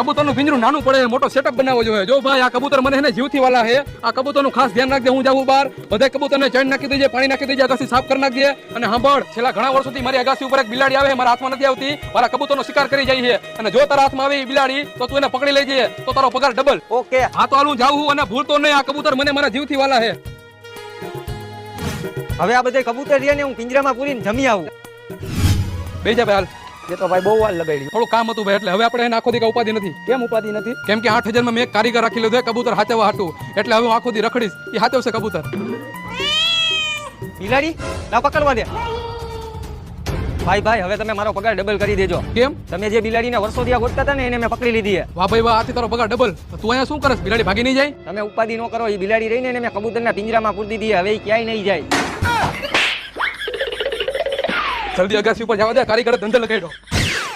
કબૂતરનું પિંજરું નાનું પડે, મોટો સેટઅપ બનાવવો જોઈએ. જો ભાઈ આ કબૂતર મને હે ને જીવથી વાલા છે. આ કબૂતરનું ખાસ ધ્યાન રાખજે. હું જાઉં બહાર, બધા કબૂતરને ચણ નાખી દેજે, પાણી નાખી દેજે, અગાસી સાફ કરી નાખજે. અને સાંભળ, છેલ્લા ઘણા વર્ષોથી મારી અગાસી ઉપર એક બિલાડી આવે, મારા હાથમાં નથી આવતી, મારા કબૂતરનો શિકાર કરી જાય છે. અને જો તારા હાથમાં આવી બિલાડી તો તું એને પકડી લેજે, તો તારો પગાર ડબલ. ઓકે. હા તો હાલું જાઉં, અને ભૂલતો નહીં, આ કબૂતર મને મારા જીવથી વાલા છે. હવે આ બધા કબૂતર રહ્યા ને હું પિંજરામાં પૂરીને જમી આવું. બે જા ભાઈ, હાલ. એ તો ભાઈ બહુ વાર લગાડી. થોડું કામ હતું ભાઈ, એટલે હવે આપણે એને આખો દી ઉપાધિ નથી. કેમ ઉપાધિ નથી? કેમ કે 8,000 માં મેં એક કારીગર રાખી લીધો કબૂતર હાચવવા હાટું, એટલે હવે હું આખો દી રખડીશ, એ હાચવશે કબૂતર. બિલાડી ના પકડવા દે. ભાઈ હવે તમે મારો પગાર ડબલ કરી દેજો. કેમ? તમે જે બિલાડીને વર્ષોથી ગોતતા હતા ને એને મેં પકડી લીધી છે. વાહ ભાઈ વાહ, આથી તારો પગાર ડબલ. તું અહીંયા શું કરસ? બિલાડી ભાગી નહીં જાય? તમે ઉપાધિ ન કરો, એ બિલાડી રહીને એને મેં કબૂતરના પિંજરામાં પૂરી દીધી, હવે એ ક્યાંય નહીં જાય. જલ્દી અગાસી ઉપર જવા દે, કારીગર ધંધો લગાડ્યો.